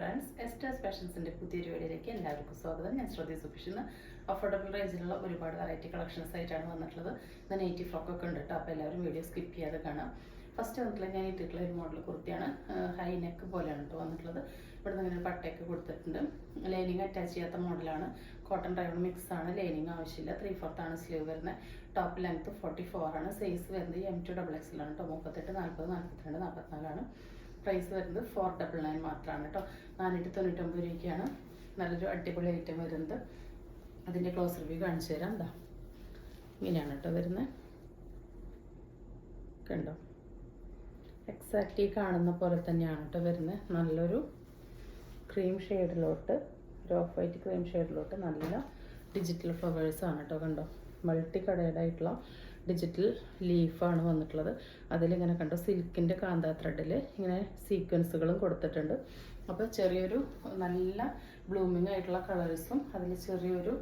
Friends, എസ്റ്റേഴ്സ് ഫാഷൻസിൻ്റെ പുതിയൊരു വീഡിയോയിലേക്ക് എല്ലാവർക്കും സ്വാഗതം. ഞാൻ ശ്രുതി സുഭിഷ്. അഫോർഡബിൾ റേഞ്ചിലുള്ള ഒരുപാട് വെറൈറ്റി കളക്ഷൻസ് ആയിട്ടാണ് വന്നിട്ടുള്ളത്. ഇന്ന് നെയ്റ്റി ഫ്രോക്കൊക്കെ ഉണ്ട് കേട്ടോ, അപ്പോൾ എല്ലാവരും വീഡിയോ സ്കിപ്പ് ചെയ്യാതെ കാണാം. ഫസ്റ്റ് വന്നിട്ടുള്ള ഞാൻ ഇട്ടിട്ടുള്ള ഒരു മോഡൽ കുർത്തിയാണ്. ഹൈ നെക്ക് പോലെയാണ് കേട്ടോ വന്നിട്ടുള്ളത്. ഇവിടെ നിന്ന് ഇങ്ങനെ പട്ടയൊക്കെ കൊടുത്തിട്ടുണ്ട്. ലൈനിങ് അറ്റാച്ച് ചെയ്യാത്ത മോഡലാണ്. കോട്ടൺ റയോൺ മിക്സ് ആണ്. ലൈനിങ് ആവശ്യമില്ല. 3/4 ആണ് സ്ലീവ് വരുന്നത്. ടോപ്പ് ലെങ്ത് 44 ആണ്. സൈസ് വരുന്നത് M2XXL ആണ് കേട്ടോ. 38, 40, 42, 44 പ്രൈസ് വരുന്നത് 499 മാത്രമാണ് കേട്ടോ. 499 രൂപയ്ക്കാണ് നല്ലൊരു അടിപൊളി ഐറ്റം വരുന്നത്. അതിൻ്റെ ക്ലോസ് റിവ്യൂ കാണിച്ചു തരാം. എന്താ ഇങ്ങനെയാണ് കേട്ടോ വരുന്നത്. കണ്ടോ, എക്സാക്റ്റ് കാണുന്ന പോലെ തന്നെയാണ് കേട്ടോ വരുന്നത്. നല്ലൊരു ക്രീം ഷെയ്ഡിലോട്ട്, ഒരു ഓഫ് വൈറ്റ് ക്രീം ഷെയ്ഡിലോട്ട് നല്ല ഡിജിറ്റൽ ഫ്ലവേഴ്സാണ് കേട്ടോ. കണ്ടോ, മൾട്ടി കളേർഡ് ആയിട്ടുള്ള ഡിജിറ്റൽ ലീഫാണ് വന്നിട്ടുള്ളത്. അതിലിങ്ങനെ കണ്ടോ സിൽക്കിൻ്റെ കാന്താ ത്രെഡിൽ ഇങ്ങനെ സീക്വൻസുകളും കൊടുത്തിട്ടുണ്ട്. അപ്പോൾ ചെറിയൊരു നല്ല ബ്ലൂമിങ് ആയിട്ടുള്ള കളേഴ്സും അതിൽ ചെറിയൊരു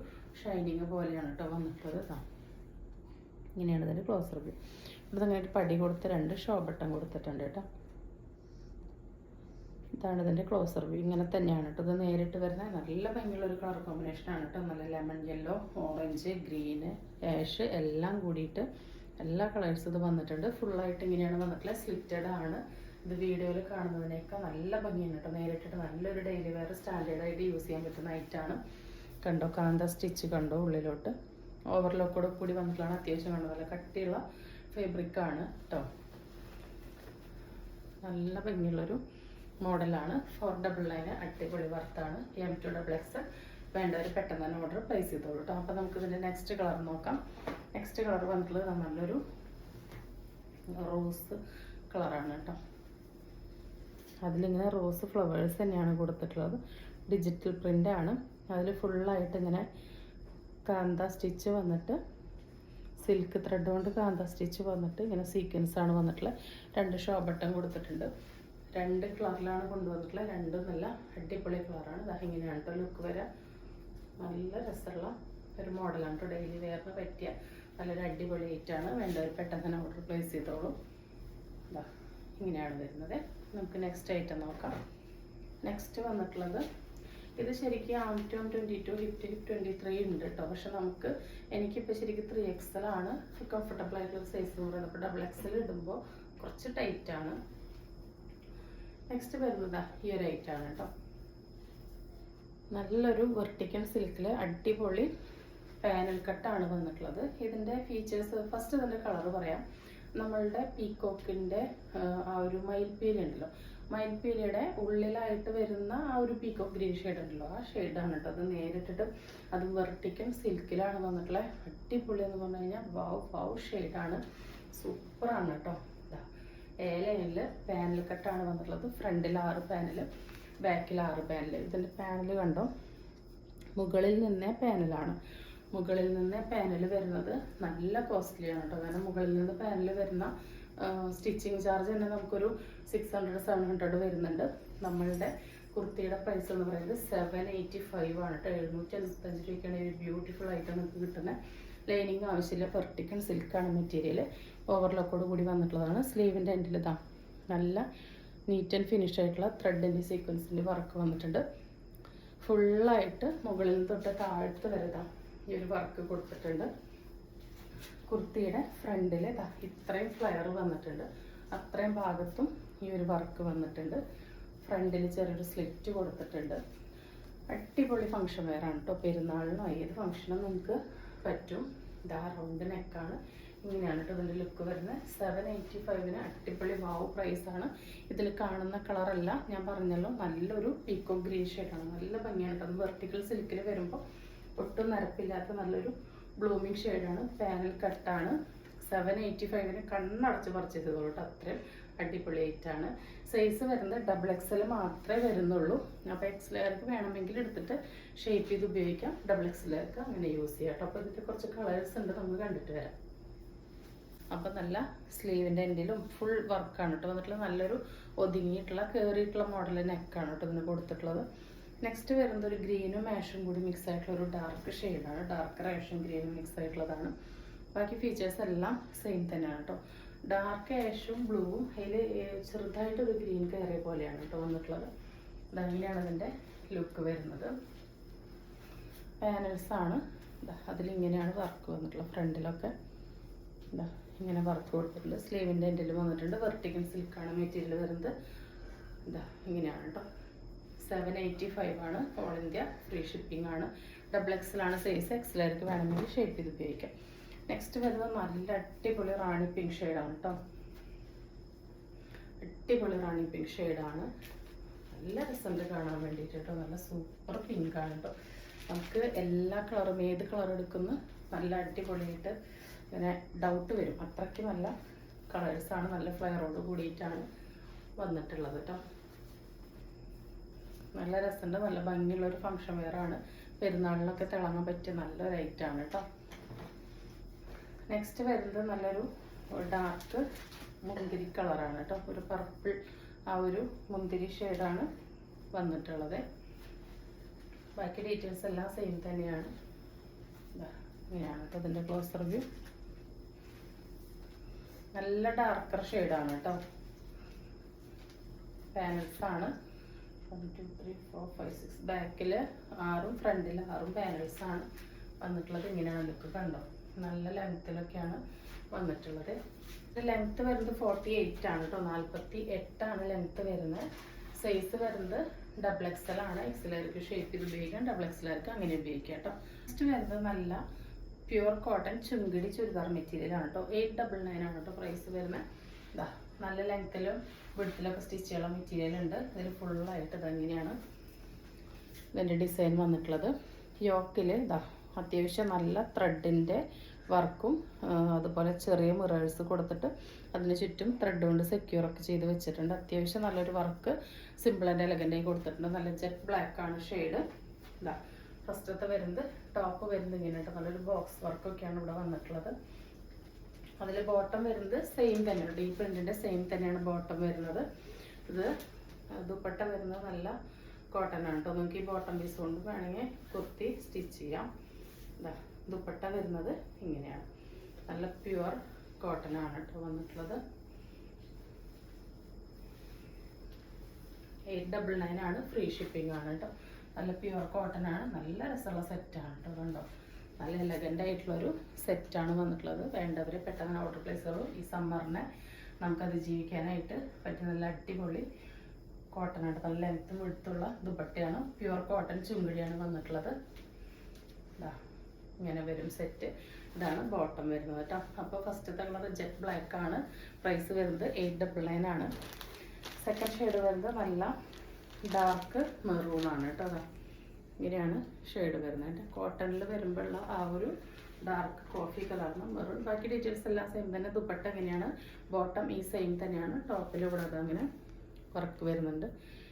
ഷൈനിങ് പോലെയാണ് കേട്ടോ വന്നിട്ടുള്ളത്. ഇങ്ങനെയാണ് ഇതിൻ്റെ ക്ലോസ് റിവ്യൂ. ഇവിടെ അങ്ങനെ പടി കൊടുത്ത് 2 ഷോ ബട്ടൺ കൊടുത്തിട്ടുണ്ട് കേട്ടോ. ഇതാണ് ഇതിൻ്റെ ക്ലോസ് റിവ്യൂ. ഇങ്ങനെ തന്നെയാണ് കേട്ടോ ഇത് നേരിട്ട് വരുന്ന നല്ല ഭംഗിയുള്ളൊരു കളർ കോമ്പിനേഷനാണ് കേട്ടോ. നല്ല lemon yellow, orange, green, ash എല്ലാം കൂടിയിട്ട് എല്ലാ കളേഴ്സ് ഇത് വന്നിട്ടുണ്ട്. ഫുള്ളായിട്ട് ഇങ്ങനെയാണ് വന്നിട്ടുള്ളത്. സ്ലിറ്റഡ് ആണ്. ഇത് വീഡിയോയിൽ കാണുന്നതിനേക്കാൾ നല്ല ഭംഗിയാണ് കേട്ടോ. നേരിട്ടിട്ട് നല്ലൊരു ഡെയിലി വെയർ സ്റ്റാൻഡേർഡായിട്ട് യൂസ് ചെയ്യാൻ പറ്റുന്ന ഐറ്റാണ്. കണ്ടോ കാന്ത സ്റ്റിച്ച് കണ്ടോ ഉള്ളിലോട്ട് ഓവർലോക്കോട് കൂടി വന്നിട്ടുള്ളതാണ്. അത്യാവശ്യം കണ്ടോ നല്ല കട്ടിയുള്ള ഫാബ്രിക്കാണ് കേട്ടോ. നല്ല ഭംഗിയുള്ളൊരു മോഡലാണ്. 499 അടിപൊളി വർത്താണ്. M2XXL വേണ്ടവർ പെട്ടെന്ന് തന്നെ ഓർഡർ പ്ലേസ് ചെയ്തോളൂ കേട്ടോ. അപ്പോൾ നമുക്ക് ഇതിൻ്റെ നെക്സ്റ്റ് കളർ നോക്കാം. നെക്സ്റ്റ് കളർ വന്നിട്ടുള്ളത് നല്ലൊരു റോസ് കളറാണ് കേട്ടോ. അതിലിങ്ങനെ റോസ് ഫ്ലവേഴ്സ് തന്നെയാണ് കൊടുത്തിട്ടുള്ളത്. ഡിജിറ്റൽ പ്രിൻ്റാണ്. അതിൽ ഫുള്ളായിട്ട് ഇങ്ങനെ കാന്ത സ്റ്റിച്ച് വന്നിട്ട് സിൽക്ക് ത്രെഡ് കൊണ്ട് കാന്ത സ്റ്റിച്ച് വന്നിട്ട് ഇങ്ങനെ സീക്വൻസാണ് വന്നിട്ടുള്ളത്. 2 ഷോ ബട്ടൺ കൊടുത്തിട്ടുണ്ട്. 2 കളറിലാണ് കൊണ്ടുവന്നിട്ടുള്ളത്. 2 നല്ല അടിപൊളി കളറാണ്. അത് ഇങ്ങനെയാണ് കേട്ടോ ലുക്ക് വരാൻ. നല്ല രസമുള്ള ഒരു മോഡലാണ് കേട്ടോ. ഡെയിലി വെയറിന് പറ്റിയ നല്ലൊരു അടിപൊളി ഐറ്റാണ്. വേണ്ടവർ പെട്ടെന്ന് തന്നെ ഓർഡർ പ്ലേസ് ചെയ്തോളൂ. ഇതാ ഇങ്ങനെയാണ് വരുന്നത്. നമുക്ക് നെക്സ്റ്റ് ഐറ്റം നോക്കാം. നെക്സ്റ്റ് വന്നിട്ടുള്ളത് ഇത് ശരിക്കും ആം 22, ഹിപ്പ് 23 ഉണ്ട് കേട്ടോ. പക്ഷെ എനിക്കിപ്പോൾ ശരിക്കും 3XL ആണ് കംഫർട്ടബിൾ ആയിട്ടുള്ള സൈസ് എന്ന് പറയുന്നത്. അപ്പോൾ XXL ഇടുമ്പോൾ കുറച്ച് ടൈറ്റാണ്. നെക്സ്റ്റ് വരുന്നത് ഈ ഒരു ഐറ്റാണ് കേട്ടോ. നല്ലൊരു വെർട്ടിക്കൽ സിൽക്കിൽ അടിപൊളി പാനൽ കട്ടാണ് വന്നിട്ടുള്ളത്. ഇതിൻ്റെ ഫീച്ചേഴ്സ് ഫസ്റ്റ് ഇതിൻ്റെ കളർ പറയാം. നമ്മളുടെ പീക്കോക്കിൻ്റെ ആ ഒരു മയിൽപ്പീലി ഉണ്ടല്ലോ, മയിൽപ്പീലിയുടെ ഉള്ളിലായിട്ട് വരുന്ന ആ ഒരു പീക്കോക്ക് ഗ്രീൻ ഷെയ്ഡ് ഉണ്ടല്ലോ, ആ ഷെയ്ഡാണ് കേട്ടോ. അത് നേരിട്ടിട്ട് അത് വെർട്ടിക്കൽ സിൽക്കിലാണ് വന്നിട്ടുള്ളത്. അടിപൊളി എന്ന് പറഞ്ഞു കഴിഞ്ഞാൽ വാവ് ഷെയ്ഡാണ്. സൂപ്പറാണ് കേട്ടോ. ഏലയിൽ പാനൽ കട്ടാണ് വന്നിട്ടുള്ളത്. ഫ്രണ്ടിൽ 6 പാനൽ, ബാക്കിൽ 6 പാനൽ. ഇതിൻ്റെ പാനൽ കണ്ടോ, മുകളിൽ നിന്നേ പാനലാണ്. മുകളിൽ നിന്നേ പാനൽ വരുന്നത് നല്ല കോസ്റ്റ്ലിയാണ് കേട്ടോ. കാരണം മുകളിൽ നിന്ന് പാനൽ വരുന്ന സ്റ്റിച്ചിങ് ചാർജ് തന്നെ നമുക്കൊരു 600-700 വരുന്നുണ്ട്. നമ്മളുടെ കുർത്തിയുടെ പ്രൈസ് എന്ന് പറയുന്നത് 785 ആണ് കേട്ടോ. 785 രൂപയ്ക്കാണ് ഒരു ബ്യൂട്ടിഫുൾ ആയിട്ട് നമുക്ക് കിട്ടുന്നത്. ലൈനിങ് ആവശ്യമില്ല. Vertical സിൽക്കാണ് material. ഓവർലോക്കോട് കൂടി വന്നിട്ടുള്ളതാണ്. സ്ലീവിൻ്റെ എൻഡിൽ ഇതാ നല്ല നീറ്റ് ആൻഡ് ഫിനിഷ് ആയിട്ടുള്ള ത്രെഡിൻ്റെ സീക്വൻസിൻ്റെ വർക്ക് വന്നിട്ടുണ്ട്. ഫുള്ളായിട്ട് മുകളിൽ നിന്ന് തൊട്ട് താഴത്ത് വരെ ഈ ഒരു വർക്ക് കൊടുത്തിട്ടുണ്ട്. കുർത്തിയുടെ ഫ്രണ്ടിൽ ഇത്രയും ഫ്ലെയർ വന്നിട്ടുണ്ട്. അത്രയും ഭാഗത്തും ഈ ഒരു വർക്ക് വന്നിട്ടുണ്ട്. ഫ്രണ്ടിൽ ചെറിയൊരു സ്ലിറ്റ് കൊടുത്തിട്ടുണ്ട്. അടിപൊളി ഫങ്ഷൻ വെയറാണ് കേട്ടോ. പെരുന്നാളിനോ ഏത് ഫങ്ഷനും നമുക്ക് പറ്റും. ഇതാ റൗണ്ട് നെക്കാണ്. ഇങ്ങനെയാണ് കേട്ടോ ഇതിൻ്റെ ലുക്ക് വരുന്നത്. 785 അടിപൊളി പ്രൈസാണ്. ഇതിൽ കാണുന്ന കളറല്ല, ഞാൻ പറഞ്ഞല്ലോ നല്ലൊരു പീക്കോ ഗ്രീൻ ഷെയ്ഡാണ്. നല്ല ഭംഗിയാണ് കേട്ടോ. അത് വെർട്ടിക്കൽ സിൽക്കിൽ വരുമ്പോൾ ഒട്ടും നരപ്പില്ലാത്ത നല്ലൊരു ബ്ലൂമിങ് ഷെയ്ഡാണ്. പാനൽ കട്ടാണ്. 785 കണ്ണടച്ച് പർച്ചേസ് ചെയ്തോളൂ കേട്ടോ. അത്രയും അടിപൊളി ആയിട്ടാണ്. സൈസ് വരുന്നത് XXL മാത്രമേ വരുന്നുള്ളൂ. അപ്പോൾ XLർക്ക് വേണമെങ്കിൽ എടുത്തിട്ട് ഷേപ്പ് ചെയ്ത് ഉപയോഗിക്കാം. XXLർക്ക് അങ്ങനെ യൂസ് ചെയ്യാം കേട്ടോ. അപ്പോൾ ഇതിൻ്റെ കുറച്ച് കളേഴ്സ് ഉണ്ട്, നമുക്ക് കണ്ടിട്ട് വരാം. അപ്പം നല്ല സ്ലീവിൻ്റെ എൻഡിലും ഫുൾ വർക്കാണ് കേട്ടോ വന്നിട്ടുള്ളത്. നല്ലൊരു ഒതുങ്ങിയിട്ടുള്ള കയറിയിട്ടുള്ള മോഡൽ നെക്കാണ് കേട്ടോ ഇതിന് കൊടുത്തിട്ടുള്ളത്. നെക്സ്റ്റ് വരുന്നത് ഒരു ഗ്രീനും ആഷും കൂടി മിക്സ് ആയിട്ടുള്ള ഒരു ഡാർക്ക് ഷെയ്ഡാണ്. ഡാർക്ക് ആഷും ഗ്രീനും മിക്സ് ആയിട്ടുള്ളതാണ്. ബാക്കി ഫീച്ചേഴ്സ് എല്ലാം സെയിം തന്നെയാണ് കേട്ടോ. ഡാർക്ക് ആഷും ബ്ലൂവും അതിൽ ചെറുതായിട്ടൊരു ഗ്രീൻ കയറിയ പോലെയാണ് കേട്ടോ വന്നിട്ടുള്ളത്. ഇതങ്ങനെയാണ് ഇതിൻ്റെ ലുക്ക് വരുന്നത്. പാനൽസാണ്. അതിലിങ്ങനെയാണ് വർക്ക് വന്നിട്ടുള്ളത്. ഫ്രണ്ടിലൊക്കെ ഇതാ ഇങ്ങനെ വർക്ക് കൊടുത്തിട്ടുണ്ട്. സ്ലീവിൻ്റെ എൻഡിൽ വന്നിട്ടുണ്ട്. വെർട്ടിക്കൽ സിൽക്കാണ് മെറ്റീരിയൽ വരുന്നത്. ഇതാ ഇങ്ങനെയാണ് കേട്ടോ. 785 ആണ്. ഓൾ ഇന്ത്യ ഫ്രീ ഷിപ്പിംഗ് ആണ്. XXL ആണ് സൈസ്. എക്സലാർക്ക് വേണമെങ്കിൽ ഷേപ്പ് ചെയ്ത് ഉപയോഗിക്കാം. നെക്സ്റ്റ് വരുന്നത് നല്ല അടിപൊളി റാണി പിങ്ക് ഷെയ്ഡാണ് കേട്ടോ. അടിപൊളി റാണി പിങ്ക് ഷെയ്ഡാണ്. നല്ല രസമുണ്ട് കാണാൻ വേണ്ടിയിട്ട് കേട്ടോ. നല്ല സൂപ്പർ പിങ്കാണ് കേട്ടോ. നമുക്ക് എല്ലാ കളറും ഏത് കളർ എടുക്കുന്നു നല്ല അടിപൊളിയായിട്ട് ഇങ്ങനെ ഡൗട്ട് വരും. അത്രയ്ക്ക് നല്ല കളേഴ്സാണ്. നല്ല ഫ്ലെയറോട് കൂടിയിട്ടാണ് വന്നിട്ടുള്ളത് കേട്ടോ. നല്ല രസമുണ്ട്. നല്ല ഭംഗിയുള്ളൊരു ഫങ്ഷൻ വെയറാണ്. പെരുന്നാളിനൊക്കെ തിളങ്ങാൻ പറ്റിയ നല്ലൊരു ഐറ്റമാണ് കേട്ടോ. നെക്സ്റ്റ് വരുന്നത് നല്ലൊരു ഡാർക്ക് മുന്തിരി കളറാണ് കേട്ടോ. ഒരു പർപ്പിൾ ആ ഒരു മുന്തിരി ഷെയ്ഡാണ് വന്നിട്ടുള്ളത്. ബാക്കി ഡീറ്റെയിൽസ് എല്ലാം സെയിം തന്നെയാണ്. ഇങ്ങനെയാണ് കേട്ടോ ഇതിൻ്റെ ക്ലോസർ വ്യൂ. നല്ല ഡാർക്കർ ഷെയ്ഡാണ് കേട്ടോ. പാനൽസാണ് 1 2 3 4 5 6. ബാക്കിൽ 6ഉം ഫ്രണ്ടിൽ 6ഉം പാനൽസാണ് വന്നിട്ടുള്ളത്. ഇങ്ങനെയാണ് ലുക്ക് കണ്ടോ. നല്ല ലെങ്ത്തിലൊക്കെയാണ് വന്നിട്ടുള്ളത്. ഇത് ലെങ്ത്ത് വരുന്നത് 48 ആണ് കേട്ടോ. 48 ആണ് ലെങ്ത്ത് വരുന്നത്. സൈസ് വരുന്നത് XXL ആണ്. എക്സലാർക്ക് ഷേപ്പ് ചെയ്ത് ഉപയോഗിക്കാം. XXLർക്ക് അങ്ങനെ ഉപയോഗിക്കാം കേട്ടോ. നെക്സ്റ്റ് വരുന്നത് നല്ല pure cotton chungidi churidar material ആണ് കേട്ടോ. 899 ആണ് കേട്ടോ പ്രൈസ് വരുന്നത്. ഇതാ നല്ല ലെങ്ത്തിലും വിഡ്ത്തിലൊക്കെ സ്റ്റിച്ച് ചെയ്യാനുള്ള മെറ്റീരിയൽ ഉണ്ട്. ഇതിൽ ഫുള്ളായിട്ട് ഇതങ്ങനെയാണ് ഇതിൻ്റെ ഡിസൈൻ വന്നിട്ടുള്ളത്. യോക്കിൽ ഇതാ അത്യാവശ്യം നല്ല ത്രെഡിൻ്റെ വർക്കും അതുപോലെ ചെറിയ മിറേഴ്സ് കൊടുത്തിട്ട് അതിന് ചുറ്റും ത്രെഡ് കൊണ്ട് സെക്യൂറൊക്കെ ചെയ്ത് വെച്ചിട്ടുണ്ട്. അത്യാവശ്യം നല്ലൊരു വർക്ക് സിമ്പിൾ ആൻഡ് എലഗൻ്റായി കൊടുത്തിട്ടുണ്ട്. നല്ല ജെറ്റ് ബ്ലാക്ക് ആണ് ഷെയ്ഡ്. ഇതാ ഫസ്റ്റത്തെ വരുന്നത് ടോപ്പ് വരുന്നത് ഇങ്ങനെയായിട്ട് നല്ലൊരു ബോക്സ് വർക്കൊക്കെയാണ് ഇവിടെ വന്നിട്ടുള്ളത്. അതിൽ ബോട്ടം വരുന്നത് സെയിം തന്നെയാണ്. ഡീപ്പ് പ്രിൻറ്റിൻ്റെ സെയിം തന്നെയാണ് ബോട്ടം വരുന്നത്. ഇത് ദുപ്പട്ട വരുന്നത് നല്ല കോട്ടൺ ആണ് കേട്ടോ. നമുക്ക് ഈ ബോട്ടം പീസ് കൊണ്ട് വേണമെങ്കിൽ കുർത്തി സ്റ്റിച്ച് ചെയ്യാം. ഇതാ ദുപ്പട്ട വരുന്നത് ഇങ്ങനെയാണ്. നല്ല പ്യുവർ കോട്ടൺ ആണ് കേട്ടോ വന്നിട്ടുള്ളത്. 899 ആണ്. ഫ്രീ ഷിപ്പിംഗ് ആണ് കേട്ടോ. നല്ല പ്യുവർ കോട്ടൺ ആണ്. നല്ല രസമുള്ള സെറ്റാണ് കേട്ടോ. കണ്ടോ നല്ല എലഗൻ്റ് ആയിട്ടുള്ളൊരു സെറ്റാണ് വന്നിട്ടുള്ളത്. വേണ്ടവർ പെട്ടെന്ന് ഓർഡർ പ്ലേസ് ചെയ്യുള്ളൂ. ഈ സമ്മറിനെ നമുക്ക് അതിജീവിക്കാനായിട്ട് പറ്റിയ നല്ല അടിപൊളി കോട്ടൺ ആണ്. നല്ല ലെങ്ത്തും എടുത്തുള്ള ദുപ്പട്ടയാണ്. പ്യുവർ കോട്ടൺ ചുങ്കിടിയാണ് വന്നിട്ടുള്ളത്. ഇതാ ഇങ്ങനെ വരും സെറ്റ്. ഇതാണ് ബോട്ടം വരുന്നത് കേട്ടോ. അപ്പോൾ ഫസ്റ്റത്തെ കളർ ജെറ്റ് ബ്ലാക്ക് ആണ്. പ്രൈസ് വരുന്നത് 899 ആണ്. സെക്കൻഡ് ഷെയ്ഡ് വരുന്നത് നല്ല ഡാർക്ക് മെറൂൺ ആണ് കേട്ടോ. അതാ ഇങ്ങനെയാണ് ഷെയ്ഡ് വരുന്നത്. കോട്ടണിൽ വരുമ്പോഴുള്ള ആ ഒരു ഡാർക്ക് കോഫി കളറിന് മെറൂൺ. ബാക്കി ഡീറ്റെയിൽസ് എല്ലാം സെയിം തന്നെ. ദുപ്പട്ട എങ്ങനെയാണ്, ബോട്ടം ഈ സെയിം തന്നെയാണ്. ടോപ്പിൽ ഇവിടെ അതങ്ങനെ വർക്ക് വരുന്നുണ്ട്.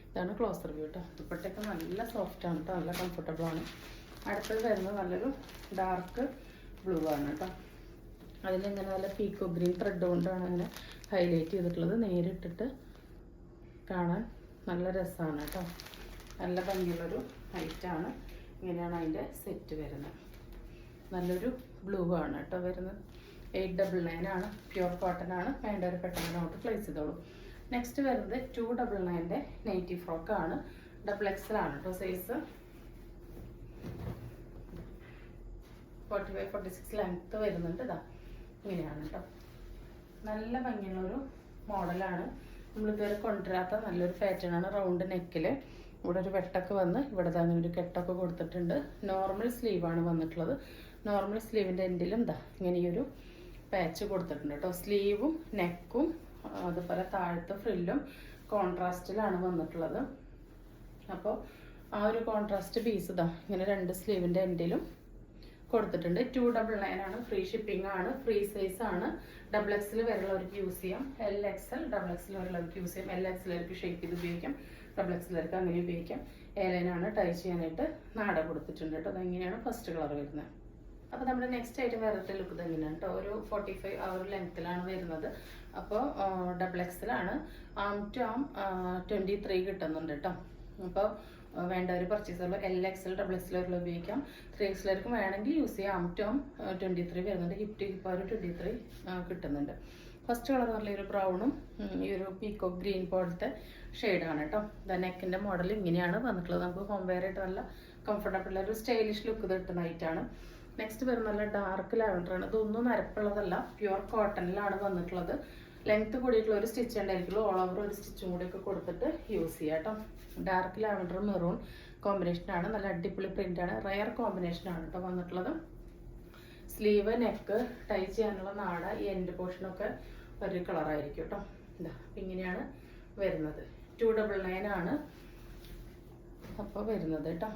ഇതാണ് ക്ലോസർ വ്യൂ കേട്ടോ. ദുപ്പട്ടയൊക്കെ നല്ല സോഫ്റ്റ് ആണ് കേട്ടോ. നല്ല കംഫർട്ടബിൾ ആണ്. അടുത്തത് വരുന്നത് നല്ലൊരു ഡാർക്ക് ബ്ലൂ ആണ് കേട്ടോ. അതിലിങ്ങനെ നല്ല പീക്കോ ഗ്രീൻ ത്രെഡ് കൊണ്ടാണ് അങ്ങനെ ഹൈലൈറ്റ് ചെയ്തിട്ടുള്ളത്. നേരിട്ടിട്ട് കാണാൻ നല്ല രസമാണ് കേട്ടോ. നല്ല ഭംഗിയുള്ളൊരു ഐറ്റാണ്. ഇങ്ങനെയാണ് അതിൻ്റെ സെറ്റ് വരുന്നത്. നല്ലൊരു ബ്ലൂ ആണ് കേട്ടോ വരുന്നത്. 899 ആണ്. പ്യുവർ കോട്ടൺ ആണ്. വേണ്ടവർ പെട്ടെന്ന് നോട്ട് പ്ലേസ് ചെയ്തോളൂ. നെക്സ്റ്റ് വരുന്നത് 299 നൈറ്റി ഫ്രോക്കാണ്. XXL ആണ് കേട്ടോ സൈസ്. 45-46 ലെങ്ത്ത് വരുന്നുണ്ട്. ഇതാ ഇങ്ങനെയാണ് കേട്ടോ. നല്ല ഭംഗിയുള്ളൊരു മോഡലാണ്. നമ്മളിതുവരെ കൊണ്ടുവരാത്ത നല്ലൊരു പാറ്റേൺ ആണ്. റൗണ്ട് നെക്കിൽ ഇവിടെ ഒരു വെട്ടൊക്കെ വന്ന് ഇവിടെ അങ്ങനെ ഒരു കെട്ടൊക്കെ കൊടുത്തിട്ടുണ്ട്. നോർമൽ സ്ലീവാണ് വന്നിട്ടുള്ളത്. നോർമൽ സ്ലീവിൻ്റെ എൻഡിലും ഇതാ ഇങ്ങനെ ഈ ഒരു പാച്ച് കൊടുത്തിട്ടുണ്ട് കേട്ടോ. സ്ലീവും നെക്കും അതുപോലെ താഴത്തെ ഫ്രില്ലും കോൺട്രാസ്റ്റിലാണ് വന്നിട്ടുള്ളത്. അപ്പോൾ ആ ഒരു കോൺട്രാസ്റ്റ് പീസ് ഇതാ ഇങ്ങനെ രണ്ട് സ്ലീവിൻ്റെ എൻഡിലും കൊടുത്തിട്ടുണ്ട്. 299 ആണ്. ഫ്രീ ഷിപ്പിംഗ് ആണ്. ഫ്രീ സൈസ് ആണ്. XXL വരെയുള്ളവർക്ക് യൂസ് ചെയ്യാം. LXL XXL വരെയുള്ളവർക്ക് യൂസ് ചെയ്യാം. LXLർക്ക് ഷേപ്പ് ചെയ്ത് ഉപയോഗിക്കാം. XXLർക്ക് അങ്ങനെ ഉപയോഗിക്കാം. ഏലൈനാണ് ടൈ ചെയ്യാനായിട്ട് നാട കൊടുത്തിട്ടുണ്ട് കേട്ടോ. അതെങ്ങനെയാണ് ഫസ്റ്റ് കളർ വരുന്നത്. അപ്പോൾ നമ്മുടെ നെക്സ്റ്റ് ആയിട്ട് വേറത്തെ ലുക്ക് ഇതെങ്ങനെയാണ് കേട്ടോ. ഒരു 45 ആ ഒരു ലെങ്ത്തിലാണ് വരുന്നത്. അപ്പോൾ XXL ആണ്. ആം ടു ആം 23 കിട്ടുന്നുണ്ട് കേട്ടോ. അപ്പോൾ വേണ്ടവർ പർച്ചേസ് ചെയ്യുമ്പോൾ LXL XXL ഉപയോഗിക്കാം. 3XLർക്കും വേണമെങ്കിൽ യൂസ് ചെയ്യാം. ആം ടു ആം 23 വരുന്നുണ്ട്. ഹിപ്പ് ടു ഹിപ്പ് ഒരു 23 കിട്ടുന്നുണ്ട്. ഫസ്റ്റ് കളർ നല്ല ഒരു ബ്രൗണും ഈ ഒരു പീക്കോക്ക് ഗ്രീൻ പോലത്തെ ഷെയ്ഡാണ് കേട്ടോ. നെക്കിൻ്റെ മോഡൽ ഇങ്ങനെയാണ് വന്നിട്ടുള്ളത്. നമുക്ക് ഹോം വെയർ ആയിട്ട് നല്ല കംഫർട്ടബിൾ ഒരു സ്റ്റൈലിഷ് ലുക്ക് കിട്ടുന്ന ഐറ്റാണ്. നെക്സ്റ്റ് വരുന്ന നല്ല ഡാർക്ക് ലാവൻഡറാണ്. ഇതൊന്നും നരപ്പുള്ളതല്ല, പ്യുവർ കോട്ടണിലാണ് വന്നിട്ടുള്ളത്. ലെങ്ത് കൂടിയിട്ടുള്ള ഒരു സ്റ്റിച്ച് ഉണ്ടായിരിക്കുള്ളൂ. ഓൾ ഓവർ ഒരു സ്റ്റിച്ചും കൂടിയൊക്കെ കൊടുത്തിട്ട് യൂസ് ചെയ്യാം കേട്ടോ. ഡാർക്ക് ലാവൻഡർ മെറൂൺ കോമ്പിനേഷനാണ്. നല്ല അടിപൊളി പ്രിൻ്റാണ്. റയർ കോമ്പിനേഷനാണ് കേട്ടോ വന്നിട്ടുള്ളത്. സ്ലീവ് നെക്ക് ടൈ ചെയ്യാനുള്ള നാട ഈ എൻഡ് പോർഷനൊക്കെ ഒരു കളറായിരിക്കും കേട്ടോ. ഇതാ ഇങ്ങനെയാണ് വരുന്നത്. 299 ആണ് അപ്പോൾ വരുന്നത് കേട്ടോ.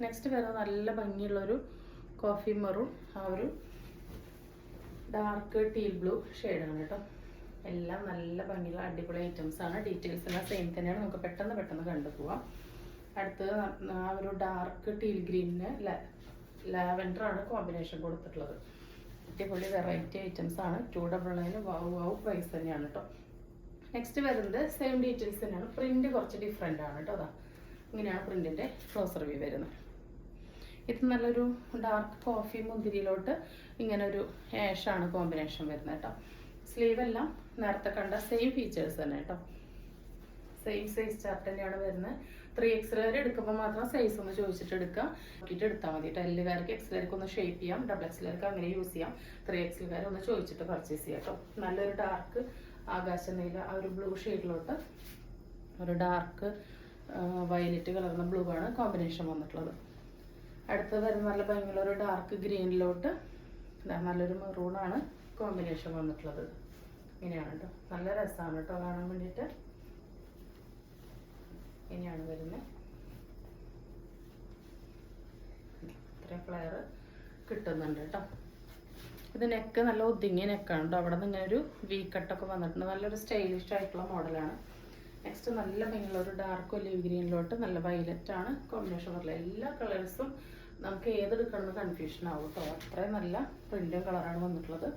നെക്സ്റ്റ് വരുന്നത് നല്ല ഭംഗിയുള്ളൊരു കോഫി മെറൂൺ, ആ ഒരു ഡാർക്ക് ടീൽ ബ്ലൂ ഷെയ്ഡാണ് കേട്ടോ. എല്ലാം നല്ല ഭംഗിയുള്ള അടിപൊളി ഐറ്റംസ് ആണ്. ഡീറ്റെയിൽസ് എല്ലാം സെയിം തന്നെയാണ്. നമുക്ക് പെട്ടെന്ന് കണ്ടുപോവാം. അടുത്തത് ആ ഒരു ഡാർക്ക് ടീൽ ഗ്രീനിന് ലാവൻഡർ ആണ് കോമ്പിനേഷൻ കൊടുത്തിട്ടുള്ളത്. അടിപൊളി വെറൈറ്റി ഐറ്റംസ് ആണ്. 299 വാവ് പ്രൈസ് തന്നെയാണ് കേട്ടോ. നെക്സ്റ്റ് വരുന്നത് സെയിം ഡീറ്റെയിൽസ് തന്നെയാണ്. പ്രിന്റ് കുറച്ച് ഡിഫറെൻ്റ് ആണ് കേട്ടോ. അതാ ഇങ്ങനെയാണ് പ്രിന്റിന്റെ ക്ലോസർ വ്യൂ വരുന്നത്. ഇത് നല്ലൊരു ഡാർക്ക് കോഫി മുന്തിരിയിലോട്ട് ഇങ്ങനെ ഒരു ആഷാണ് കോമ്പിനേഷൻ വരുന്നത് കേട്ടോ. സ്ലീവ് എല്ലാം നേരത്തെ കണ്ട സെയിം ഫീച്ചേഴ്സ് തന്നെ കേട്ടോ. സെയിം സൈസ് ചാർട്ട് തന്നെയാണ് വരുന്നത്. 3XL വരെ എടുക്കുമ്പോൾ മാത്രം സൈസ് ഒന്ന് ചോദിച്ചിട്ട് എടുക്കുക, നോക്കിയിട്ട് എടുത്താൽ മതി കേട്ടോ. എല്ലുകാർക്ക് XLകാർക്ക് ഒന്ന് ഷേപ്പ് ചെയ്യാം, XXLകാർക്ക് അങ്ങനെ യൂസ് ചെയ്യാം. 3XLകാരെ ഒന്ന് ചോദിച്ചിട്ട് പർച്ചേസ് ചെയ്യാം കേട്ടോ. നല്ലൊരു ഡാർക്ക് ആകാശ നീല ആ ഒരു ബ്ലൂ ഷെയ്ഡിലോട്ട് ഒരു ഡാർക്ക് വയലറ്റ് കളർന്ന ബ്ലൂ ആണ് കോമ്പിനേഷൻ വന്നിട്ടുള്ളത്. അടുത്തത് വരുന്ന നല്ല ഭംഗിയുള്ള ഒരു ഡാർക്ക് ഗ്രീനിലോട്ട് നല്ലൊരു മെറൂണാണ് കോമ്പിനേഷൻ വന്നിട്ടുള്ളത്. ഇങ്ങനെയാണ് കേട്ടോ. നല്ല രസമാണ് കേട്ടോ കാണാൻ വേണ്ടിയിട്ട്. ഇങ്ങനെയാണ് വരുന്നത്. ഇത്രയും ഫ്ലെയർ കിട്ടുന്നുണ്ട് കേട്ടോ. ഇത് നെക്ക് നല്ല ഒതുങ്ങിയ നെക്കാണ് കേട്ടോ. അവിടെ നിന്ന് ഇങ്ങനെ ഒരു വി കട്ടൊക്കെ വന്നിട്ടുണ്ട്. നല്ലൊരു സ്റ്റൈലിഷ് ആയിട്ടുള്ള മോഡലാണ്. നെക്സ്റ്റ് നല്ല ഭംഗിയുള്ള ഒരു ഡാർക്ക് ഒലിവ് ഗ്രീനിലോട്ട് നല്ല വയലറ്റ് ആണ് കോമ്പിനേഷൻ വരില്ല. എല്ലാ കളേഴ്സും നമുക്ക് ഏതെടുക്കണമെന്ന് കൺഫ്യൂഷൻ ആവും കേട്ടോ. അത്രയും നല്ല പ്രിന്റും കളറാണ് വന്നിട്ടുള്ളത്.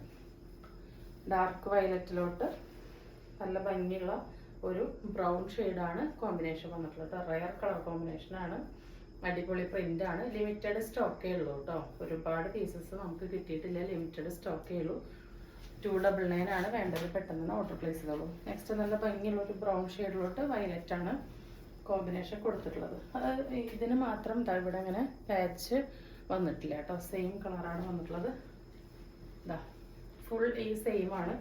ഡാർക്ക് വയലറ്റിലോട്ട് നല്ല ഭംഗിയുള്ള ഒരു ബ്രൗൺ ഷെയ്ഡാണ് കോമ്പിനേഷൻ വന്നിട്ടുള്ളത്. റയർ കളർ കോമ്പിനേഷനാണ്. അടിപൊളി പ്രിന്റ് ആണ്. ലിമിറ്റഡ് സ്റ്റോക്കേ ഉള്ളൂ കേട്ടോ. ഒരുപാട് പീസസ് നമുക്ക് കിട്ടിയിട്ടില്ല. ലിമിറ്റഡ് സ്റ്റോക്കേ ഉള്ളൂ. 299 ആണ് വേണ്ടത്. പെട്ടെന്ന് ഓർഡർ പ്ലേസ് ചെയ്തോളൂ. നെക്സ്റ്റ് നല്ല ഭംഗിയുള്ള ഒരു ബ്രൗൺ ഷെയ്ഡിലോട്ട് വയലറ്റ് ആണ് കോമ്പിനേഷൻ കൊടുത്തിട്ടുള്ളത്. അത് ഇതിന് മാത്രം ഇവിടെ അങ്ങനെ പാച്ച് വന്നിട്ടില്ല കേട്ടോ. സെയിം കളറാണ് വന്നിട്ടുള്ളത്. ഇതാ ഫുൾ ഈ സെയിം ആണ്.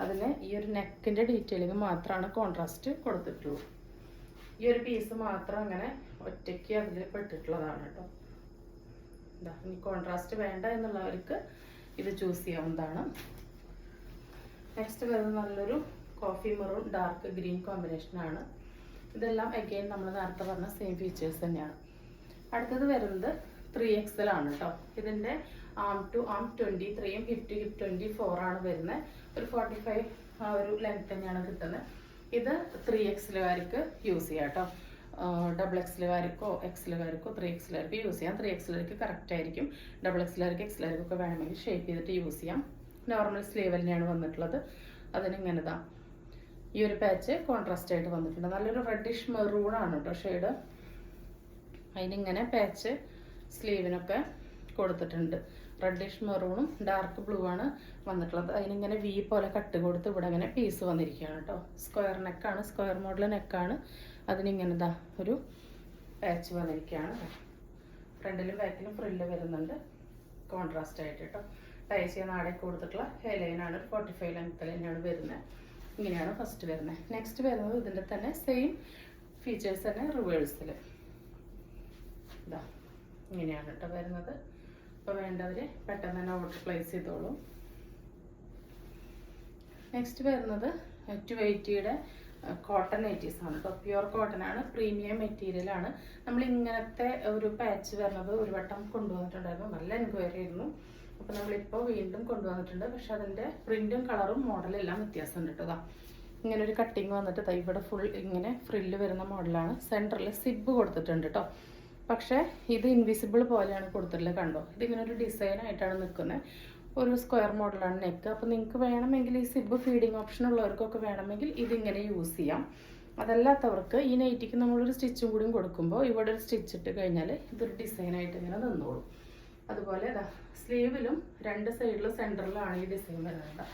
അതിന് ഈ ഒരു നെക്കിൻ്റെ ഡീറ്റെയിലിങ് മാത്രമാണ് കോൺട്രാസ്റ്റ് കൊടുത്തിട്ടുള്ളൂ. ഈ ഒരു പീസ് മാത്രം അങ്ങനെ ഒറ്റയ്ക്ക് അതിൽ പെട്ടിട്ടുള്ളതാണ് കേട്ടോ. ഇതാ ഇനി കോൺട്രാസ്റ്റ് വേണ്ട എന്നുള്ളവർക്ക് ഇത് ചൂസ് ചെയ്യാവുന്നതാണ്. നെക്സ്റ്റ് വരുന്നത് നല്ലൊരു കോഫി മെറൂൺ ഡാർക്ക് ഗ്രീൻ കോമ്പിനേഷനാണ്. ഇതെല്ലാം അഗെയിൻ നമ്മൾ നേരത്തെ പറഞ്ഞ സെയിം ഫീച്ചേഴ്സ് തന്നെയാണ്. അടുത്തത് വരുന്നത് 3XL ആണ് കേട്ടോ. ഇതിൻ്റെ ആം ടു ആം 23ഉം ഹിപ്പ് ടു ഹിപ്പ് 24 ആണ് വരുന്നത്. ഒരു 45 ആ ഒരു ലെങ്ത് തന്നെയാണ് കിട്ടുന്നത്. ഇത് 3XLകാർക്ക് യൂസ് ചെയ്യാം കേട്ടോ. XXLകാർക്കോ XLകാർക്കോ 3XLകാർക്ക് യൂസ് ചെയ്യാം. 3XLകാർക്ക് കറക്റ്റ് ആയിരിക്കും. XXLകാർക്ക് XLകാർക്കൊക്കെ വേണമെങ്കിൽ ഷേപ്പ് ചെയ്തിട്ട് യൂസ് ചെയ്യാം. നോർമൽ സ്ലീവ് തന്നെയാണ് വന്നിട്ടുള്ളത്. അതിനിങ്ങനെതാ ഈ ഒരു പാച്ച് കോൺട്രാസ്റ്റ് ആയിട്ട് വന്നിട്ടുണ്ട്. നല്ലൊരു റെഡിഷ് മെറൂൺ ആണ് കേട്ടോ ഷെയ്ഡ്. അതിനിങ്ങനെ പാച്ച് സ്ലീവിനൊക്കെ കൊടുത്തിട്ടുണ്ട്. റെഡിഷ് മെറൂണും ഡാർക്ക് ബ്ലൂ ആണ് വന്നിട്ടുള്ളത്. അതിനിങ്ങനെ വി പോലെ കട്ട് കൊടുത്ത് ഇവിടെ ഇങ്ങനെ പീസ് വന്നിരിക്കുകയാണ് കേട്ടോ. സ്ക്വയർ നെക്കാണ്, സ്ക്വയർ മോഡൽ നെക്കാണ്. അതിനിങ്ങനെ ഇതാ ഒരു പാച്ച് വന്നിരിക്കുകയാണ്. ഫ്രണ്ടിലും ബാക്കിലും ഫ്രില്ല് വരുന്നുണ്ട് കോൺട്രാസ്റ്റ് ആയിട്ട് കേട്ടോ. ടൈ ചെയ്യുന്ന ആടെ കൊടുത്തിട്ടുള്ള ഹെയർ ലൈനാണ്. 45 ലെങ്ത്തിൽ തന്നെയാണ് വരുന്നത്. ഇങ്ങനെയാണ് ഫസ്റ്റ് വരുന്നത്. നെക്സ്റ്റ് വരുന്നത് ഇതിൻ്റെ തന്നെ സെയിം ഫീച്ചേഴ്സ് തന്നെ റിവേഴ്സിൽ ഇതാ ഇങ്ങനെയാണ് കേട്ടോ വരുന്നത്. അപ്പോൾ വേണ്ടവർ പെട്ടെന്ന് തന്നെ ഓർഡർ പ്ലേസ് ചെയ്തോളൂ. നെക്സ്റ്റ് വരുന്നത് 280യുടെ കോട്ടൺ നൈറ്റീസ് ആണ് കേട്ടോ. പ്യുവർ കോട്ടൺ ആണ്. പ്രീമിയം മെറ്റീരിയലാണ്. നമ്മൾ ഇങ്ങനത്തെ ഒരു പാച്ച് വരുന്നത് ഒരു വട്ടം കൊണ്ടുവന്നിട്ടുണ്ടായിരുന്നു. നല്ല എൻക്വയറി ആയിരുന്നു. അപ്പോൾ നമ്മളിപ്പോൾ വീണ്ടും കൊണ്ടുവന്നിട്ടുണ്ട്. പക്ഷെ അതിൻ്റെ പ്രിൻറ്റും കളറും മോഡലും എല്ലാം വ്യത്യാസമുണ്ട് കേട്ടോ. ഇങ്ങനെ ഒരു കട്ടിങ് വന്നിട്ട് ഇവിടെ ഫുൾ ഇങ്ങനെ ഫ്രില്ല് വരുന്ന മോഡലാണ്. സെൻറ്ററിൽ സിബ് കൊടുത്തിട്ടുണ്ട് കേട്ടോ. പക്ഷേ ഇത് ഇൻവിസിബിൾ പോലെയാണ് കൊടുത്തിട്ടുള്ളത്. കണ്ടോ, ഇതിങ്ങനെ ഒരു ഡിസൈൻ ആയിട്ടാണ് നിൽക്കുന്നത്. ഒരു സ്ക്വയർ മോഡലാണ് നെക്ക്. അപ്പോൾ നിങ്ങൾക്ക് വേണമെങ്കിൽ ഈ സിബ് ഫീഡിങ് ഓപ്ഷൻ ഉള്ളവർക്കൊക്കെ വേണമെങ്കിൽ ഇതിങ്ങനെ യൂസ് ചെയ്യാം. അതല്ലാത്തവർക്ക് ഈ നൈറ്റിക്ക് നമ്മളൊരു സ്റ്റിച്ചും കൂടിയും കൊടുക്കുമ്പോൾ ഇവിടെ ഒരു സ്റ്റിച്ച് ഇട്ട് കഴിഞ്ഞാൽ ഇതൊരു ഡിസൈനായിട്ട് ഇങ്ങനെ നിന്നോളും. അതുപോലെ സ്ലീവിലും രണ്ട് സൈഡിലും സെൻറ്ററിലാണ് ഈ ഡിസൈൻ വരുന്നത്.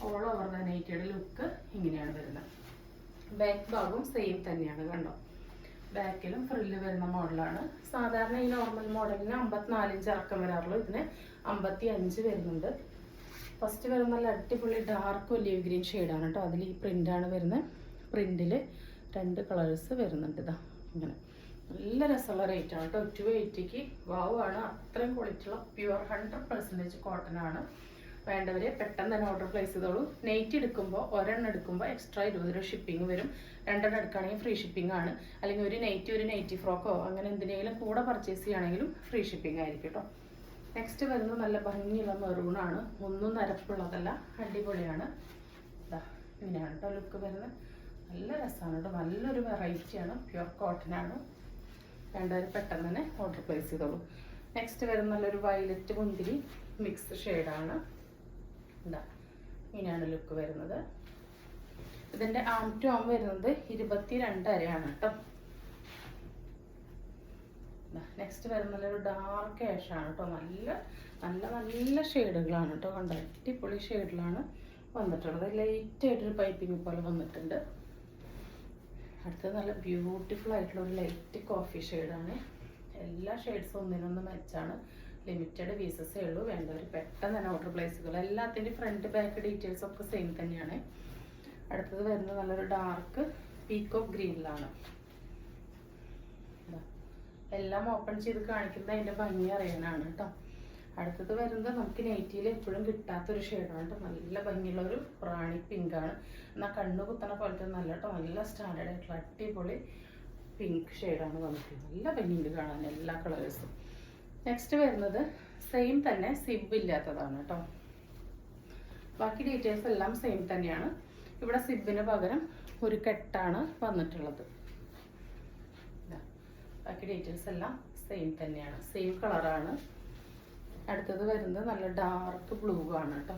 ഓൾ ഓവർ ദ നൈറ്റിയുടെ ലുക്ക് ഇങ്ങനെയാണ് വരുന്നത്. ബാക്ക് ഭാഗവും സെയിം തന്നെയാണ്, കണ്ടോ. ബാക്കിലും ഫ്രില്ല് വരുന്ന മോഡലാണ്. സാധാരണ ഈ നോർമൽ മോഡലിന് 54 ഇഞ്ച് ഇറക്കം വരാറുള്ളൂ, ഇതിന് 55 വരുന്നുണ്ട്. ഫസ്റ്റ് വരുന്ന നല്ല അടിപൊളി ഡാർക്ക് ഒലിവ് ഗ്രീൻ ഷെയ്ഡാണ് കേട്ടോ. അതിൽ ഈ പ്രിൻ്റാണ് വരുന്നത്. പ്രിൻറ്റിൽ 2 കളേഴ്സ് വരുന്നുണ്ട്. ഇതാ ഇങ്ങനെ നല്ല രസമുള്ള റേറ്റാണ് കേട്ടോ. 280ക്ക് വാവാണ്. അത്രയും ക്വാളിറ്റിയുള്ള പ്യുവർ 100% കോട്ടൺ ആണ്. വേണ്ടവർ പെട്ടെന്ന് തന്നെ ഓർഡർ പ്ലേസ് ചെയ്തോളൂ. നെയ്റ്റ് എടുക്കുമ്പോൾ ഒരെണ്ണം എടുക്കുമ്പോൾ എക്സ്ട്രാ 20 രൂപ ഷിപ്പിംഗ് വരും. 2 എടുക്കുകയാണെങ്കിൽ ഫ്രീ ഷിപ്പിംഗ് ആണ്. അല്ലെങ്കിൽ ഒരു നൈറ്റി ഫ്രോക്കോ അങ്ങനെ എന്തിനെങ്കിലും കൂടെ പർച്ചേസ് ചെയ്യുകയാണെങ്കിലും ഫ്രീ ഷിപ്പിംഗ് ആയിരിക്കും കേട്ടോ. നെക്സ്റ്റ് വരുന്നത് നല്ല ഭംഗിയുള്ള മെറൂണാണ്. ഒന്നും നരപ്പുള്ളതല്ല, അടിപൊളിയാണ്. ഇതാ ഇങ്ങനെയാണ് കേട്ടോ ലുക്ക് വരുന്നത്. നല്ല രസമാണ് കേട്ടോ. നല്ലൊരു വെറൈറ്റിയാണ്. പ്യുവർ കോട്ടൺ ആണ്. വേണ്ടവർ പെട്ടെന്ന് തന്നെ ഓർഡർ പ്ലേസ് ചെയ്തോളൂ. നെക്സ്റ്റ് വരുന്ന നല്ലൊരു വയലറ്റ് മുന്തിരി മിക്സ് ഷെയ്ഡാണ്. ഇതാ ഇങ്ങനെയാണ് ലുക്ക് വരുന്നത്. ഇതിൻ്റെ ആം ടു ആം വരുന്നത് 22 അരയാണ് കേട്ടോ. നെക്സ്റ്റ് വരുന്ന നല്ലൊരു ഡാർക്ക് ആഷാണ് കേട്ടോ. നല്ല നല്ല നല്ല ഷെയ്ഡുകളാണ് കേട്ടോ. കണ്ടോ, അടിപൊളി ഷെയ്ഡിലാണ് വന്നിട്ടുള്ളത്. ലൈറ്റ് ആയിട്ടൊരു പൈപ്പിംഗ് പോലെ വന്നിട്ടുണ്ട്. അടുത്തത് നല്ല ബ്യൂട്ടിഫുൾ ആയിട്ടുള്ള ഒരു ലൈറ്റ് കോഫി ഷെയ്ഡാണ്. എല്ലാ ഷെയ്ഡ്സും ഒന്നിനൊന്ന് മെച്ചാണ്. ലിമിറ്റഡ് പീസസേ ഉള്ളൂ. വേണ്ടവർ പെട്ടെന്ന് തന്നെ ഓർഡർ പ്ലേസ് ചെയ്യുക. എല്ലാത്തിൻ്റെ ഫ്രണ്ട് ബാക്ക് ഡീറ്റെയിൽസ് ഒക്കെ സെയിം തന്നെയാണ്. അടുത്തത് വരുന്നത് നല്ലൊരു ഡാർക്ക് പീക്കോക്ക് ഗ്രീനിലാണ്. എല്ലാം ഓപ്പൺ ചെയ്ത് കാണിക്കുന്നത് അതിൻ്റെ ഭംഗി അറിയാനാണ് കേട്ടോ. അടുത്തത് വരുന്നത് നമുക്ക് നൈറ്റിയിൽ എപ്പോഴും കിട്ടാത്തൊരു ഷെയ്ഡാണ് കേട്ടോ. നല്ല ഭംഗിയുള്ളൊരു റാണി പിങ്കാണ്. എന്നാൽ കണ്ണു കുത്തണ പോലത്തെ നല്ല കേട്ടോ. നല്ല സ്റ്റാൻഡേർഡ് ആയിട്ടുള്ള അടിപൊളി പിങ്ക് ഷെയ്ഡാണ് വന്നിട്ടുള്ളത്. നല്ല ഭംഗിയുണ്ട് കാണാൻ എല്ലാ കളേഴ്സും. നെക്സ്റ്റ് വരുന്നത് സെയിം തന്നെ സിബ് ഇല്ലാത്തതാണ് കേട്ടോ. ബാക്കി ഡീറ്റെയിൽസ് എല്ലാം സെയിം തന്നെയാണ്. ഇവിടെ സിബിന് പകരം ഒരു കെട്ടാണ് വന്നിട്ടുള്ളത്. ബാക്കി ഡീറ്റെയിൽസ് എല്ലാം സെയിം തന്നെയാണ്. സെയിം കളറാണ്. അടുത്തത് വരുന്നത് നല്ല ഡാർക്ക് ബ്ലൂ ആണ് കേട്ടോ.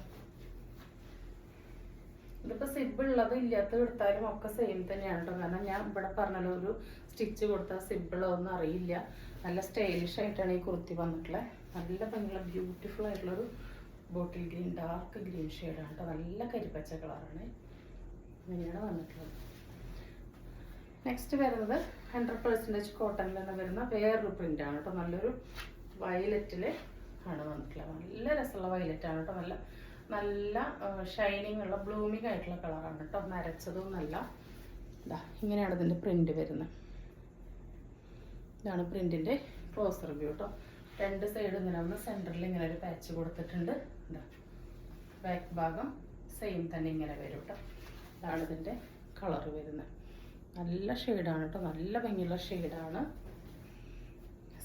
ഇതിപ്പോൾ സിബ് ഉള്ളത് ഇല്ലാത്തത് എടുത്താലും ഒക്കെ സെയിം തന്നെയാണ് കേട്ടോ. കാരണം ഞാൻ ഇവിടെ പറഞ്ഞല്ലോ, ഒരു സ്റ്റിച്ച് കൊടുത്താൽ സിബിളൊന്നും അറിയില്ല. നല്ല സ്റ്റൈലിഷ് ആയിട്ടാണ് ഈ കുർത്തി വന്നിട്ടുള്ളത്. നല്ല ഭംഗിയുള്ള ബ്യൂട്ടിഫുൾ ആയിട്ടുള്ളൊരു ബോട്ടിൽ ഗ്രീൻ ഡാർക്ക് ഗ്രീൻ ഷെയ്ഡാണ് കേട്ടോ. നല്ല കരിപ്പച്ച കളറാണ്. ഇങ്ങനെയാണ് വന്നിട്ടുള്ളത്. നെക്സ്റ്റ് വരുന്നത് 100% കോട്ടണിൽ തന്നെ വരുന്ന വേറൊരു പ്രിൻ്റാണ് കേട്ടോ. നല്ലൊരു വയലറ്റിൽ ആണ് വന്നിട്ടുള്ളത്. നല്ല രസമുള്ള വയലറ്റാണ് കേട്ടോ. നല്ല നല്ല ഷൈനിങ് ഉള്ള ബ്ലൂമിങ് ആയിട്ടുള്ള കളറാണ് കേട്ടോ. നരച്ചതും നല്ല ഇതാ ഇങ്ങനെയാണ് ഇതിൻ്റെ പ്രിൻ്റ് വരുന്നത്. ഇതാണ് പ്രിൻറ്റിൻ്റെ ക്ലോസ് റിവ്യൂ കേട്ടോ. 2 സൈഡ് ഇങ്ങനെ ഒന്ന് സെൻറ്ററിൽ ഇങ്ങനെ ഒരു പാച്ച് കൊടുത്തിട്ടുണ്ട്. ഇതാ ബാക്ക് ഭാഗം സെയിം തന്നെ ഇങ്ങനെ വരും കേട്ടോ. ഇതാണ് ഇതിൻ്റെ കളർ വരുന്നത്. നല്ല ഷെയ്ഡാണ് കേട്ടോ. നല്ല ഭംഗിയുള്ള ഷെയ്ഡാണ്.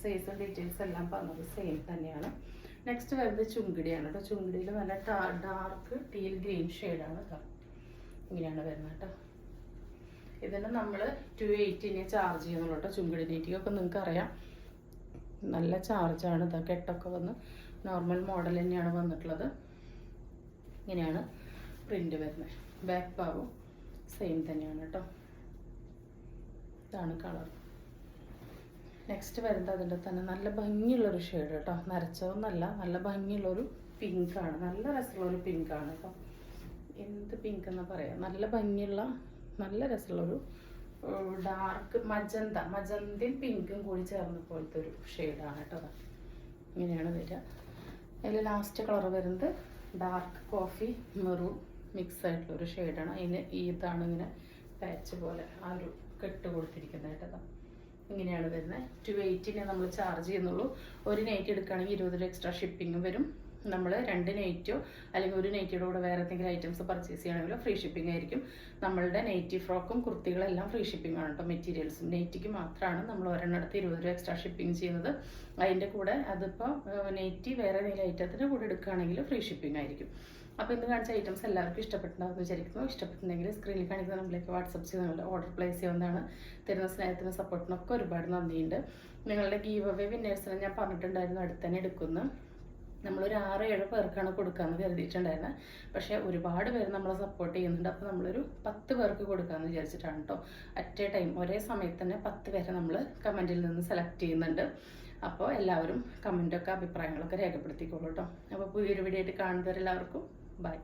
സൈസും ഡീറ്റെയിൽസ് എല്ലാം പറഞ്ഞത് സെയിം തന്നെയാണ്. നെക്സ്റ്റ് വരുന്നത് ചുങ്കിടിയാണ് കേട്ടോ. ചുങ്കിടിയിൽ നല്ല ഡാർക്ക് ടീൽ ഗ്രീൻ ഷെയ്ഡാണ് കേട്ടോ. ഇങ്ങനെയാണ് വരുന്നത് കേട്ടോ. ഇതിന് നമ്മൾ 280 ചാർജ് ചെയ്യുന്നുള്ളൂ കേട്ടോ. ചുങ്കിടി നീറ്റിക്കൊക്കെ നിങ്ങൾക്ക് അറിയാം, നല്ല ചാർജാണ്. ഇതാ കെട്ടൊക്കെ വന്ന് നോർമൽ മോഡൽ തന്നെയാണ് വന്നിട്ടുള്ളത്. ഇങ്ങനെയാണ് പ്രിൻ്റ് വരുന്നത്. ബാക്ക് ഭാഗവും സെയിം തന്നെയാണ് കേട്ടോ. ഇതാണ് കളർ. നെക്സ്റ്റ് വരുന്നത് അതിൻ്റെ തന്നെ നല്ല ഭംഗിയുള്ളൊരു ഷെയ്ഡ് കേട്ടോ. നരച്ചതൊന്നല്ല, നല്ല ഭംഗിയുള്ളൊരു പിങ്കാണ്. നല്ല രസമുള്ളൊരു പിങ്കാണ് കേട്ടോ. എന്ത് പിങ്ക് എന്ന് പറയാം. നല്ല ഭംഗിയുള്ള നല്ല രസമുള്ളൊരു ഡാർക്ക് മജന്തയും പിങ്കും കൂടി ചേർന്ന പോലത്തെ ഒരു ഷെയ്ഡാണ് കേട്ടോ. ഇങ്ങനെയാണ് വരിക. അതിൽ ലാസ്റ്റ് കളർ വരുന്നത് ഡാർക്ക് കോഫി മെറൂൺ മിക്സ് ആയിട്ടുള്ളൊരു ഷെയ്ഡാണ്. അതിന് ഇതാണ് ഇങ്ങനെ പാച്ച് പോലെ ആ ഒരു കെട്ട് കൊടുത്തിരിക്കുന്നത് കേട്ടോ. ഇങ്ങനെയാണ് വരുന്നത്. 280 നമ്മൾ ചാർജ് ചെയ്യുന്നുള്ളൂ. ഒരു നൈറ്റ് എടുക്കുകയാണെങ്കിൽ 20 രൂപ എക്സ്ട്രാ ഷിപ്പിംഗ് വരും. നമ്മൾ 2 നൈറ്റോ അല്ലെങ്കിൽ ഒരു നൈറ്റിയുടെ കൂടെ വേറെ എന്തെങ്കിലും ഐറ്റംസ് പർച്ചേസ് ചെയ്യുകയാണെങ്കിലോ ഫ്രീ ഷിപ്പിംഗ് ആയിരിക്കും. നമ്മളുടെ നൈറ്റി ഫ്രോക്കും കുർത്തികളെല്ലാം ഫ്രീ ഷിപ്പിംഗ് ആണ് കേട്ടോ. മെറ്റീരിയൽസും നൈറ്റിക്ക് മാത്രമാണ് നമ്മൾ ഒരെണ്ണടുത്ത് 20 രൂപ എക്സ്ട്രാ ഷിപ്പിംഗ് ചെയ്യുന്നത്. അതിൻ്റെ കൂടെ അതിപ്പോൾ നൈറ്റി വേറെ എന്തെങ്കിലും ഐറ്റത്തിൻ്റെ കൂടെ എടുക്കുകയാണെങ്കിൽ ഫ്രീ ഷിപ്പിംഗ് ആയിരിക്കും. അപ്പോൾ ഇന്ന് കാണിച്ച ഐറ്റംസ് എല്ലാവർക്കും ഇഷ്ടപ്പെട്ടുണ്ടാകുമെന്ന് വിചാരിക്കുന്നു. ഇഷ്ടപ്പെട്ടുണ്ടെങ്കിൽ സ്ക്രീനിൽ കാണിക്കുന്ന നമ്മളിലേക്ക് വാട്സപ്പ് ചെയ്ത് നമ്മൾ ഓർഡർ പ്ലേസ് ചെയ്യുന്നതാണ്. തരുന്ന സ്നേഹത്തിനും സപ്പോർട്ടിനൊക്കെ ഒരുപാട് നന്ദിയുണ്ട്. നിങ്ങളുടെ ഗീവ് അവേ വിന്നേഴ്സിനെ ഞാൻ പറഞ്ഞിട്ടുണ്ടായിരുന്നു അടുത്ത് തന്നെ എടുക്കുന്നു. നമ്മളൊരു 6-7 പേർക്കാണ് കൊടുക്കാമെന്ന് കരുതിയിട്ടുണ്ടായിരുന്നത്. പക്ഷേ ഒരുപാട് പേര് നമ്മളെ സപ്പോർട്ട് ചെയ്യുന്നുണ്ട്. അപ്പോൾ നമ്മളൊരു 10 പേർക്ക് കൊടുക്കാമെന്ന് വിചാരിച്ചിട്ടാണ് കേട്ടോ. അറ്റ് എ ടൈം ഒരേ സമയത്ത് തന്നെ 10 പേരെ നമ്മൾ കമൻറ്റിൽ നിന്ന് സെലക്ട് ചെയ്യുന്നുണ്ട്. അപ്പോൾ എല്ലാവരും കമൻറ്റൊക്കെ അഭിപ്രായങ്ങളൊക്കെ രേഖപ്പെടുത്തിക്കോളൂ കേട്ടോ. അപ്പോൾ പുതിയൊരു വീഡിയോ ആയിട്ട് കാണുന്നവരെല്ലാവർക്കും ബൈ.